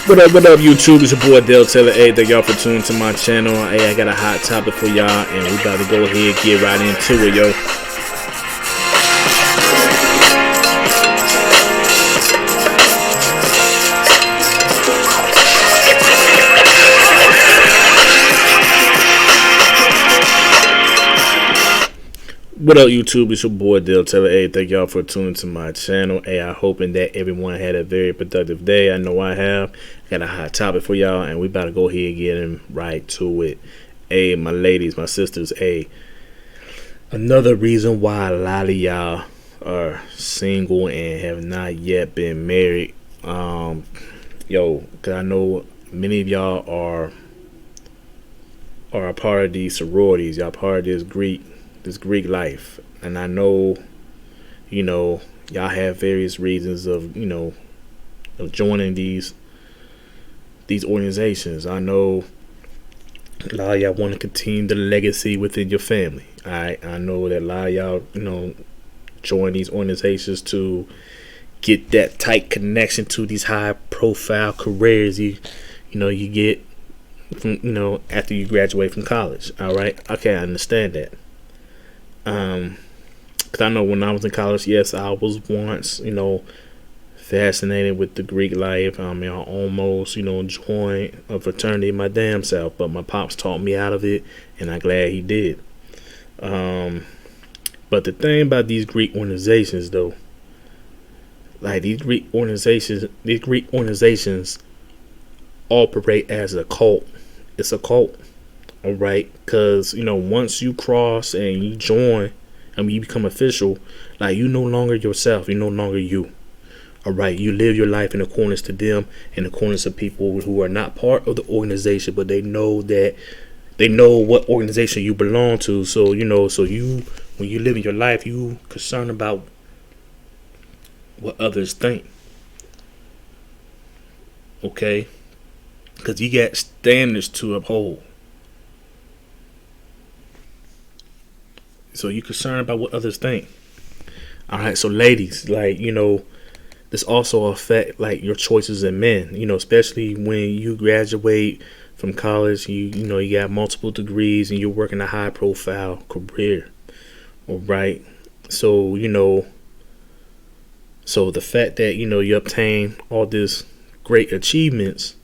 What up, YouTube? It's your boy Dale Taylor. Hey, thank y'all for tuning to my channel. Hey, I got a hot topic for y'all, and we about to go ahead and get right into it, yo. What up, YouTube? It's your boy Dale Taylor. Hey, thank y'all for tuning to my channel. Hey, I'm hoping that everyone had a very productive day. I know I have. Got a hot topic for y'all, and we about to go ahead and get right to it. Hey, my ladies, my sisters. Hey, another reason why a lot of y'all are single and have not yet been married. Cause I know many of y'all are a part of these sororities. Y'all part of this Greek life, and I know, y'all have various reasons of joining these organizations. I know a lot of y'all want to continue the legacy within your family. I know that a lot of y'all join these organizations to get that tight connection to these high profile careers you get from after you graduate from college. All right, okay, I understand that. Cause I know when I was in college, yes, I was once, fascinated with the Greek life. I almost, joined a fraternity my damn self, but my pops taught me out of it, and I'm glad he did. But the thing about these Greek organizations, though, like these Greek organizations operate as a cult. It's a cult. All right, because once you cross and you join, you become official. Like, you no longer yourself. You're no longer you. All right, you live your life in accordance to them, in accordance to people who are not part of the organization, but they know what organization you belong to. So when you live in your life, you concerned about what others think. Okay, because you got standards to uphold. So you concerned about what others think. All right, so ladies, this also affect your choices in men. Especially when you graduate from college, you got multiple degrees and you're working a high profile career. All right, so so the fact that you obtain all this great achievements,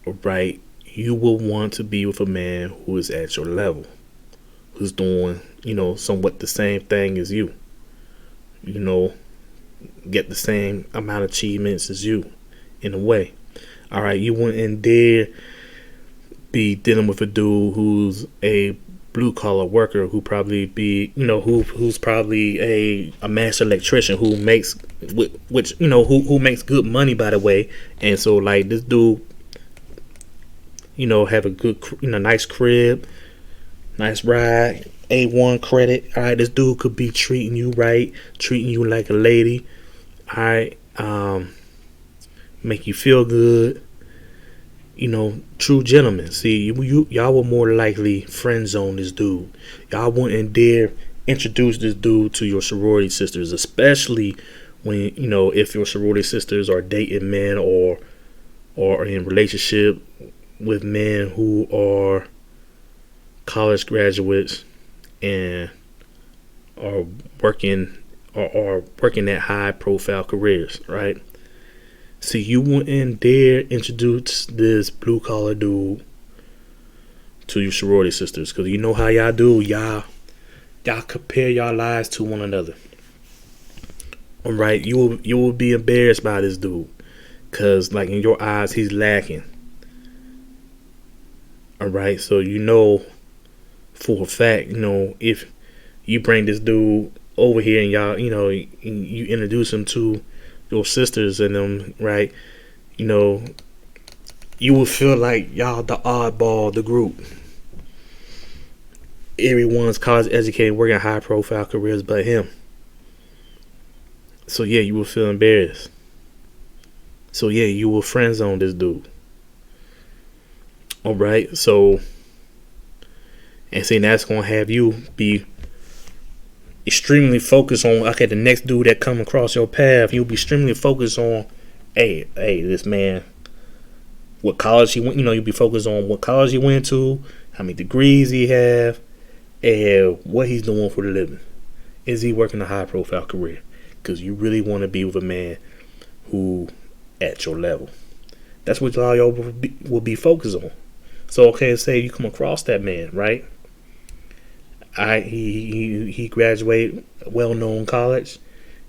all right, you will want to be with a man who is at your level, who's doing, somewhat the same thing as you, get the same amount of achievements as you, in a way. All right, you wouldn't dare be dealing with a dude who's a blue collar worker, who probably be, who's probably a master electrician who makes, who makes good money, by the way. And so this dude, have a good, nice crib, nice ride, A1 credit. All right, this dude could be treating you right, treating you like a lady. All right, make you feel good. True gentlemen. See, y'all will more likely friend zone this dude. Y'all wouldn't dare introduce this dude to your sorority sisters, especially when if your sorority sisters are dating men or in relationship with men who are college graduates and are working at high profile careers, right? See, you wouldn't dare introduce this blue collar dude to your sorority sisters, because how y'all do. Y'all compare y'all lives to one another. All right, you will be embarrassed by this dude, because in your eyes he's lacking. All right, so for a fact, if you bring this dude over here and y'all, you introduce him to your sisters and them, right? You will feel like y'all the oddball of the group. Everyone's college educated, working high profile careers but him. So yeah, you will feel embarrassed. So yeah, you will friend zone this dude. All right, so. And see, that's going to have you be extremely focused on, okay, the next dude that come across your path, you'll be extremely focused on, hey, this man, what college he went. You'll be focused on what college he went to, how many degrees he have, and what he's doing for the living. Is he working a high profile career? Because you really want to be with a man who at your level. That's what y'all will be focused on. So okay, say you come across that man, right? He graduated a well-known college.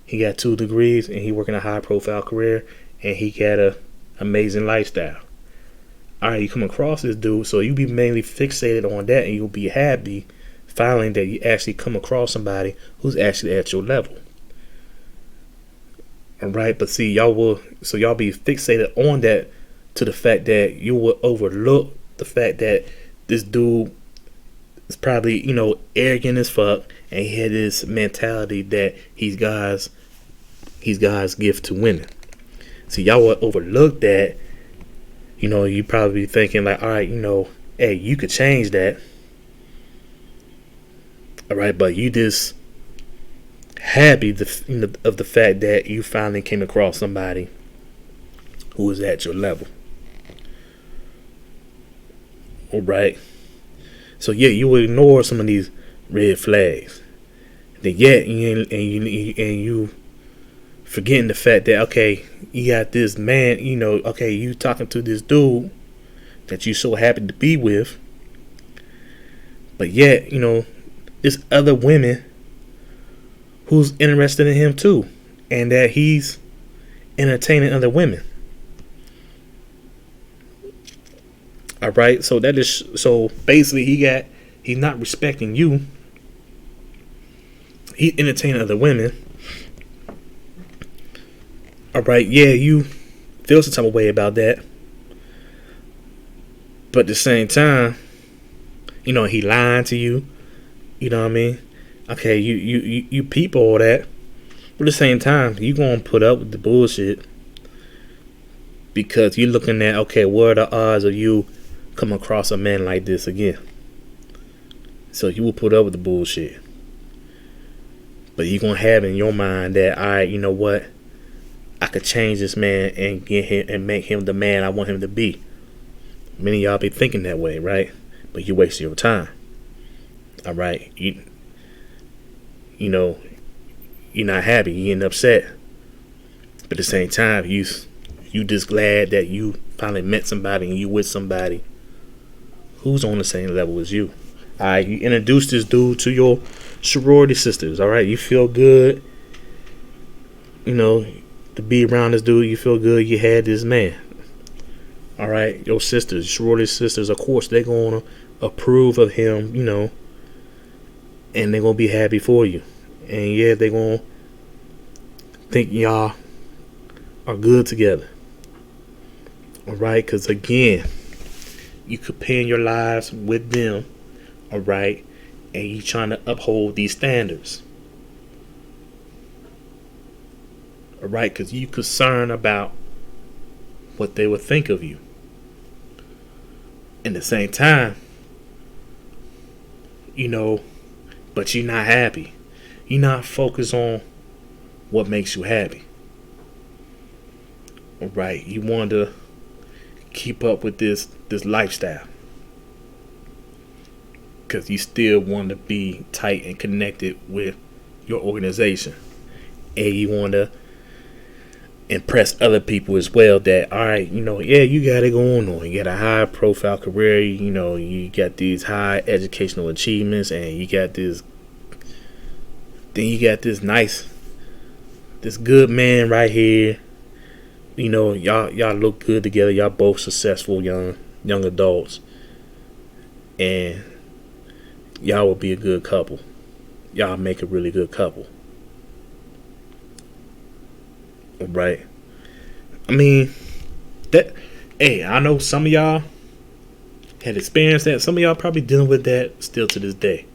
He got 2 degrees and he working a high-profile career, and he got a amazing lifestyle. All right, you come across this dude, so you be mainly fixated on that, and you'll be happy finally that you actually come across somebody who's actually at your level. All right, but see, y'all be fixated on that to the fact that you will overlook the fact that this dude is probably, arrogant as fuck, and he had this mentality that he's God's gift to women. See, y'all will overlook that. You probably be thinking like, all right, hey, you could change that. All right, but you just happy of the fact that you finally came across somebody who is at your level. All right. So yeah, you will ignore some of these red flags. Then yet, you forgetting the fact that okay, you got this man. Okay, you talking to this dude that you so happy to be with, but yet, there's other women who's interested in him too, and that he's entertaining other women. All right, so basically he's not respecting you. He's entertaining other women. All right, yeah, you feel some type of way about that, but at the same time, he lying to you. You know what I mean? Okay, you peep all that, but at the same time, you gonna put up with the bullshit because you're looking at, okay, what are the odds of you come across a man like this again? So you will put up with the bullshit, but you're gonna have in your mind that, all right, you know what, I could change this man and get him and make him the man I want him to be. Many of y'all be thinking that way, right? But you waste your time. All right, you're not happy, you getting upset, but at the same time, you just glad that you finally met somebody and you with somebody who's on the same level as you. All right, you introduce this dude to your sorority sisters. All right, you feel good, to be around this dude. You feel good. You had this man. All right, your sisters, sorority sisters, of course, they're gonna approve of him, and they're gonna be happy for you. And yeah, they're gonna think y'all are good together. All right, because again, you comparing your lives with them. All right, and you trying to uphold these standards. All right, because you concerned about what they would think of you. At the same time, but you're not happy. You're not focused on what makes you happy. All right, you want to keep up with this lifestyle because you still want to be tight and connected with your organization, and you want to impress other people as well. That, all right, yeah, you got it going on. You got a high profile career. You got these high educational achievements, and you got this. Then you got this good man right here. Y'all look good together. Y'all both successful young adults, and y'all will be a good couple. Y'all make a really good couple. Right. I mean, I know some of y'all had experienced that. Some of y'all probably dealing with that still to this day.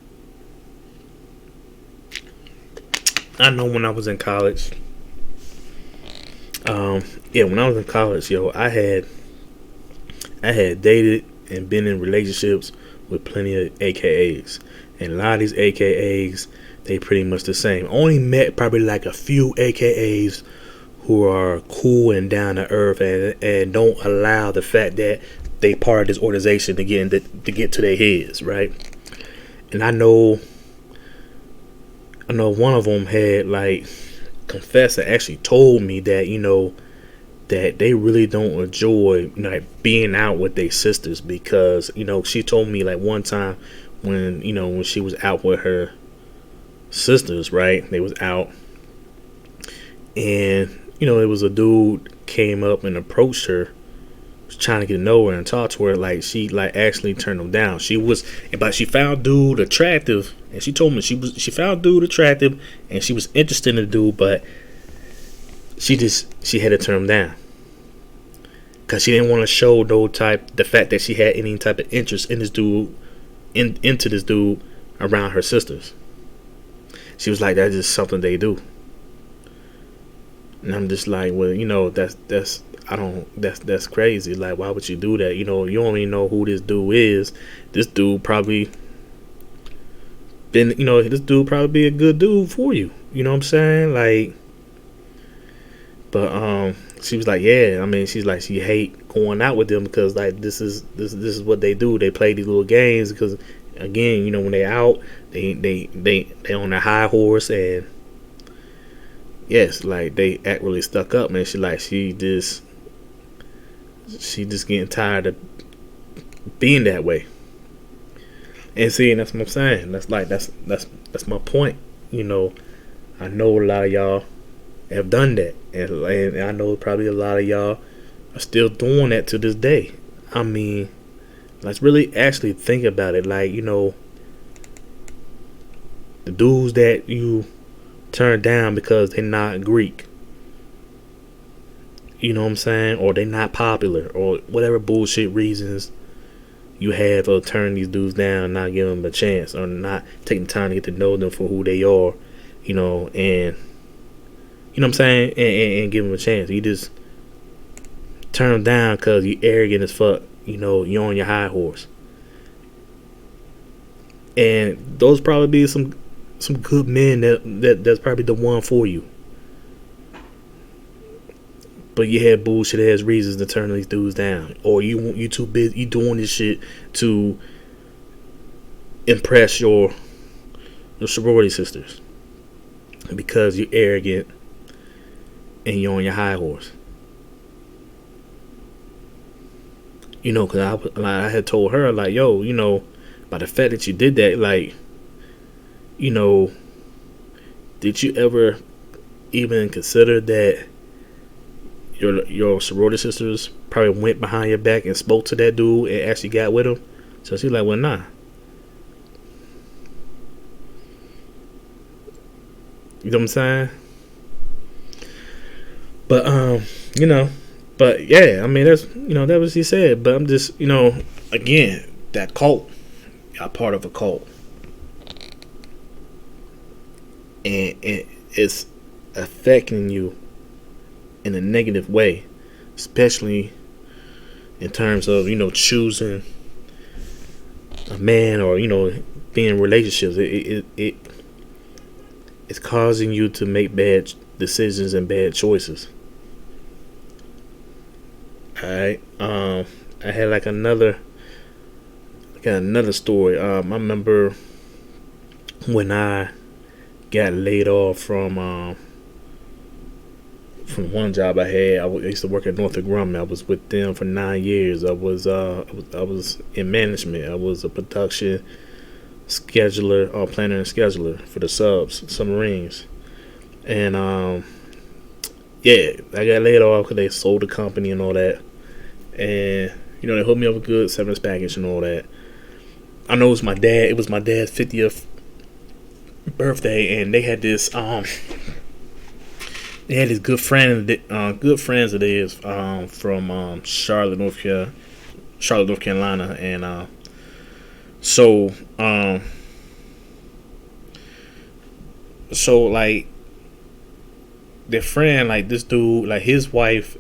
I know when I was in college. When I was in college, I had dated and been in relationships with plenty of AKAs. And a lot of these AKAs, they pretty much the same. Only met probably like a few AKAs who are cool and down to earth, and don't allow the fact that they part of this organization to get to their heads, right? And I know one of them had like confessed and actually told me that, that they really don't enjoy, like, being out with their sisters, because, she told me like one time when, when she was out with her sisters, right? They was out, and it was a dude came up and approached her, was trying to get to know her and talk to her. Like, she like actually turned him down. But she found dude attractive, and she told me she found dude attractive, and she was interested in the dude, but she had to turn him down because she didn't want to show the fact that she had any type of interest in this dude, into this dude around her sisters. She was like, that's just something they do. And I'm just like, well, that's crazy. Like, why would you do that? You don't even know who this dude is. This dude probably this dude probably be a good dude for you. You know what I'm saying? Like, but she was like, yeah. I mean, she's like, she hate going out with them because, like, this is what they do. They play these little games because, again, when they out, they on a high horse, and yes, like, they act really stuck up, man. She just getting tired of being that way. And see, that's what I'm saying. That's my point. I know a lot of y'all have done that, and I know probably a lot of y'all are still doing that to this day. I mean, let's really actually think about it. Like, the dudes that you turn down because they're not Greek, you know what I'm saying, or they're not popular, or whatever bullshit reasons you have for turning these dudes down, not giving them a chance, or not taking time to get to know them for who they are, and you know what I'm saying, and give them a chance. You just turn them down because you arrogant as fuck. You're on your high horse, and those probably be some good men that's probably the one for you. But you had bullshit ass reasons to turn these dudes down, or you too busy, you doing this shit to impress your sorority sisters because you're arrogant and you're on your high horse. Because I had told her, like, yo, by the fact that you did that, like, did you ever even consider that your sorority sisters probably went behind your back and spoke to that dude and actually got with him? So she's like, well, nah. You know what I'm saying? But but yeah, I mean, that's that was he said. But I'm just again, that cult, y'all part of a cult, and it's affecting you in a negative way, especially in terms of choosing a man, or being in relationships. It's causing you to make bad decisions and bad choices. Alright. I had like another story. I remember when I got laid off from one job I had. I used to work at Northrop Grumman. I was with them for 9 years. I was in management. I was a production scheduler, planner and scheduler for the submarines. And yeah, I got laid off because they sold the company and all that. And they hooked me up a good severance package and all that. I know it was my dad's 50th birthday, and they had this good friends of theirs from Charlotte, North Carolina, and so like their friend, like this dude, like his wife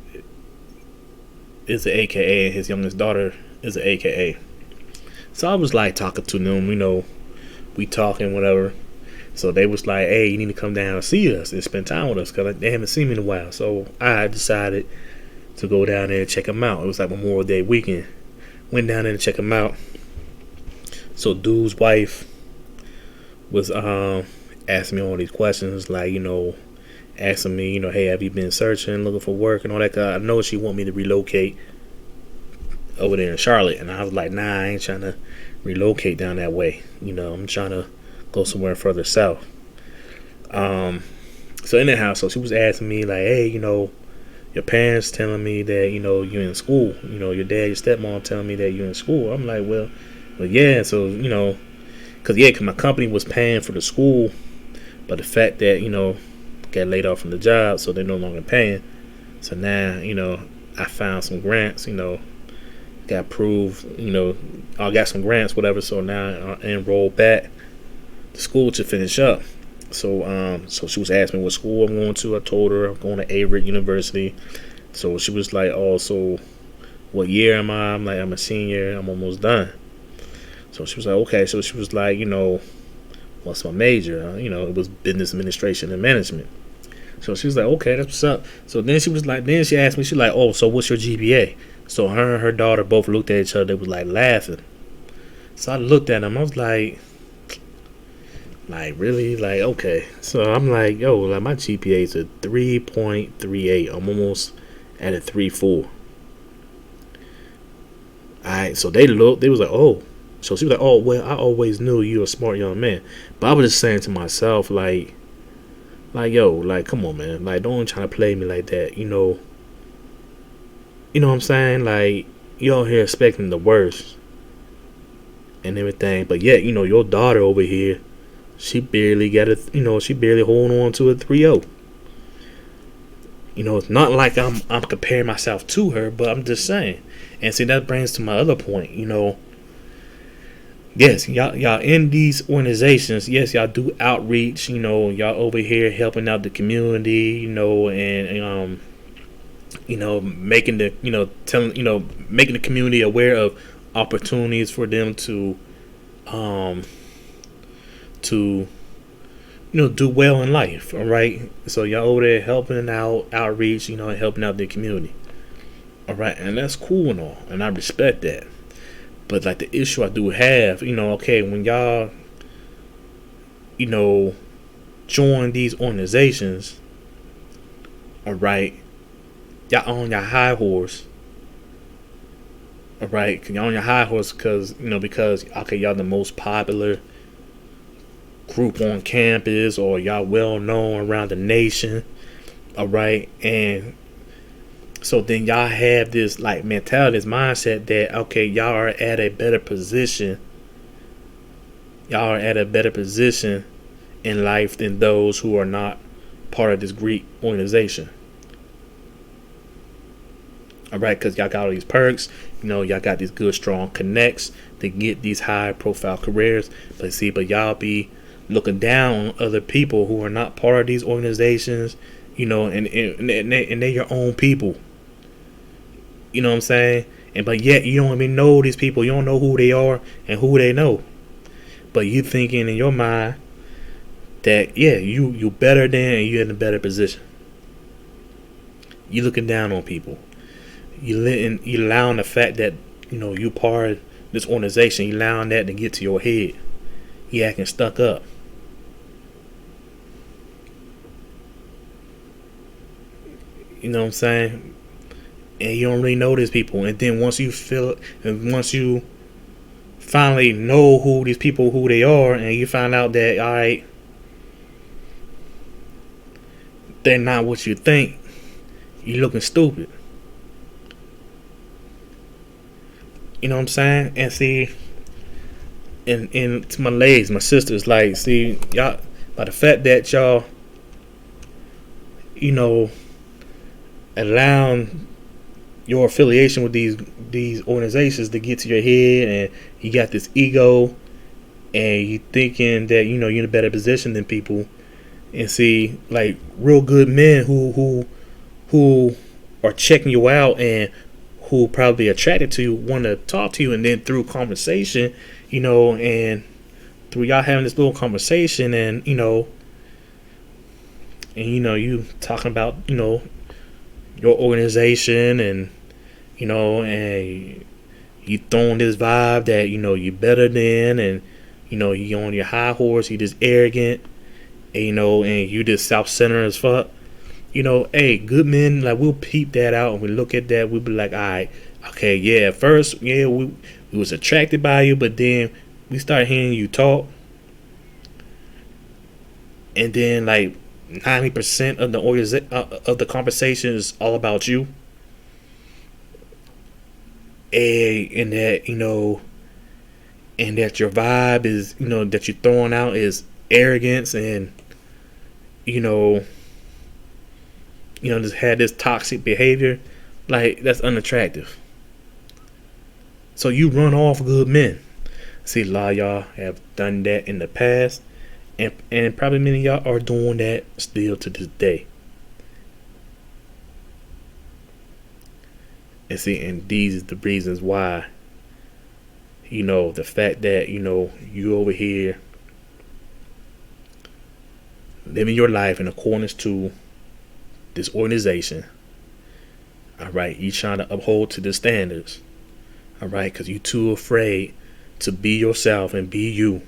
is an AKA, and his youngest daughter is an AKA. So I was like talking to them, we talking whatever. So they was like, hey, you need to come down and see us and spend time with us because they haven't seen me in a while. So I decided to go down there and check them out. It was like Memorial Day weekend. Went down there to check them out. So dude's wife was asking me all these questions, like, asking me, hey, have you been searching, looking for work and all that? Cause I know she want me to relocate over there in Charlotte, and I was like, nah, I ain't trying to relocate down that way. I'm trying to go somewhere further south. So in that house, so she was asking me like, hey, your parents telling me that you're in school. Your dad, your stepmom telling me that you're in school. I'm like, well, yeah. So cause my company was paying for the school, but the fact that got laid off from the job, so they're no longer paying. So now I found some grants. Got approved. I got some grants, whatever. So now I enrolled back to school to finish up. So she was asking me what school I'm going to. I told her I'm going to Averett University. So she was like, oh, so what year am I? I'm like, I'm a senior. I'm almost done. So she was like, okay. So she was like, what's my major? It was business administration and management. So she was like, okay, that's what's up. So then she asked me, she's like, oh, so what's your GPA? So her and her daughter both looked at each other. They was like laughing. So I looked at them. I was like really? Like, okay. So I'm like, yo, like my GPA is a 3.38. I'm almost at a 3.4. Alright, so they was like, oh. So she was like, oh, well, I always knew you were a smart young man. But I was just saying to myself, like, yo, like, come on, man. Like, don't try to play me like that, You know what I'm saying? Like, you out here expecting the worst and everything. But yet, your daughter over here, she barely got she barely holding on to a 3.0. It's not like I'm comparing myself to her, but I'm just saying. And see, that brings to my other point, Yes, y'all in these organizations, yes, y'all do outreach, y'all over here helping out the community, and making the making the community aware of opportunities for them to do well in life. All right, so y'all over there helping out, outreach, helping out the community. All right, and that's cool and all, and I respect that. But like the issue I do have, okay, when y'all join these organizations, all right, y'all on your high horse. All right, y'all on your high horse because okay, y'all the most popular group on campus, or y'all well known around the nation. All right, and so then y'all have this like mentality, this mindset that okay, y'all are at a better position. Y'all are at a better position in life than those who are not part of this Greek organization. All right, because y'all got all these perks, y'all got these good, strong connects to get these high-profile careers. But y'all be looking down on other people who are not part of these organizations, and they're your own people. You know what I'm saying? But yet you don't even know these people. You don't know who they are and who they know. But you thinking in your mind that you better than, and you're in a better position. You looking down on people. You allowing the fact that you part of this organization. You allowing that to get to your head. You acting stuck up. You know what I'm saying? And you don't really know these people. And then once you finally know who they are, and you find out that all right, they're not what you think, you're looking stupid. You know what I'm saying? And see, and to my ladies, my sisters, like, see, y'all, by the fact that y'all, allowing your affiliation with these organizations to get to your head, and you got this ego, and you thinking that you're in a better position than people, and see, like, real good men who are checking you out and who probably attracted to you, want to talk to you, and then through conversation, and through y'all having this little conversation, and you talking about your organization, and and you throwing this vibe that you better than, and you on your high horse, you just arrogant, and you just self-centered as fuck. Hey, good men, like, we'll peep that out, and we look at that, we'll be like, all right, okay, yeah, at first, yeah, we was attracted by you, but then we started hearing you talk, and then like 90% of the conversation is all about you, and that and that your vibe is that you're throwing out is arrogance, and just had this toxic behavior, like, that's unattractive. So you run off good men. See, a lot of y'all have done that in the past, and probably many of y'all are doing that still to this day. And see, and these are the reasons why, the fact that, you over here living your life in accordance to this organization. All right, you trying to uphold to the standards. All right, because you too afraid to be yourself and be you.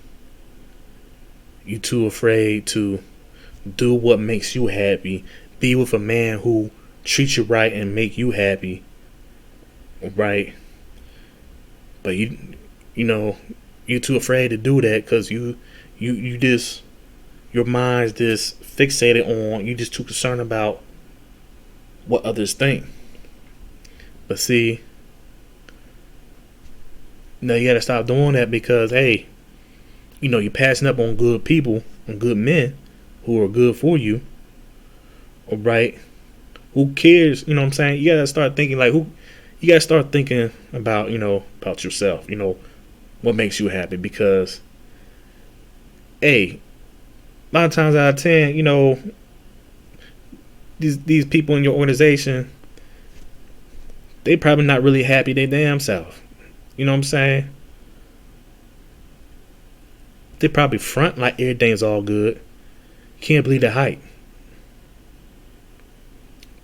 You too afraid to do what makes you happy. Be with a man who treats you right and make you happy. Right? But you're too afraid to do that because you just, your mind's just fixated on, you just too concerned about what others think. But see, now you gotta stop doing that, because hey, you're passing up on good people, on good men who are good for you. All right, who cares? You know what I'm saying? You gotta start thinking like, you gotta start thinking about about yourself. What makes you happy? Because hey, a lot of times out of 10, these people in your organization, they probably not really happy they damn self. You know what I'm saying? They probably front like everything's all good. Can't believe the hype.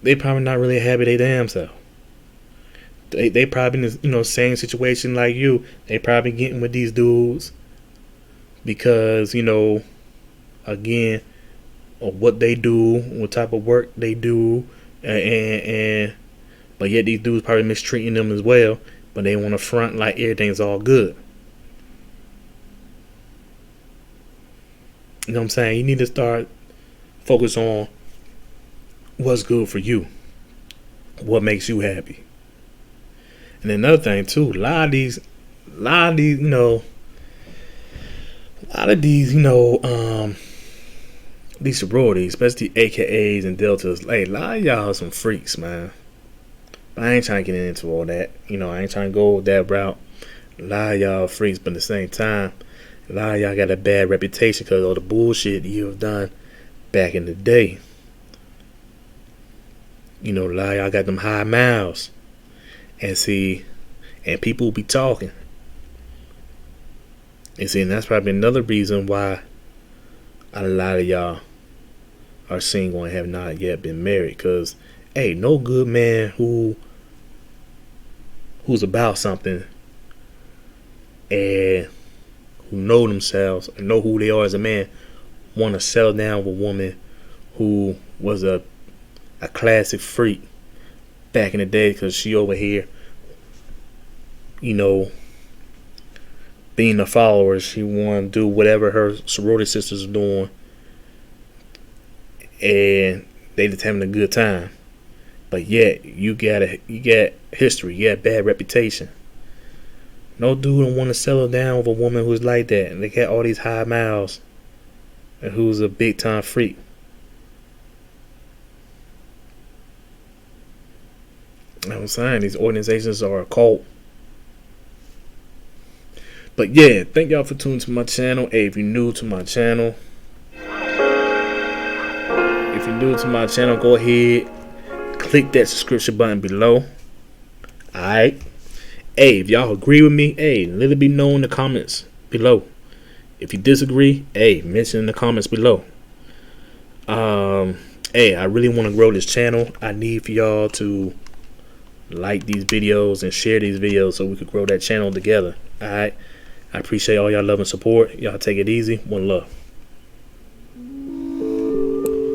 They probably not really happy they damn self. They probably in the same situation like you. They probably getting with these dudes because again, of what they do, what type of work they do, and but yet these dudes probably mistreating them as well. But they want to front like everything's all good. You know what I'm saying? You need to start focus on what's good for you, what makes you happy. And another thing too, a lot of these, these sororities, especially AKAs and Deltas, hey, a lot of y'all are some freaks, man. But I ain't trying to get into all that. I ain't trying to go that route. A lot of y'all freaks, but at the same time, a lot of y'all got a bad reputation because of all the bullshit you've done back in the day. A lot of y'all got them high miles. And see, and people be talking. And see, and that's probably another reason why a lot of y'all are single and have not yet been married. Because, hey, no good man who's about something and who know themselves and know who they are as a man want to settle down with a woman who was a classic freak back in the day, because she over here being a follower. She want to do whatever her sorority sisters are doing, and they just having a good time. But yet you got history, you got bad reputation. No dude don't want to settle down with a woman who's like that, and they got all these high miles, and who's a big time freak. You know what I'm saying? These organizations are a cult. But yeah, thank y'all for tuning to my channel. Hey, if you're new to my channel, go ahead, click that subscription button below. Alright. Hey, if y'all agree with me, hey, let it be known in the comments below. If you disagree, hey, mention in the comments below. Hey, I really want to grow this channel. I need for y'all to like these videos and share these videos so we could grow that channel together. Alright, I appreciate all y'all love and support. Y'all take it easy. One love.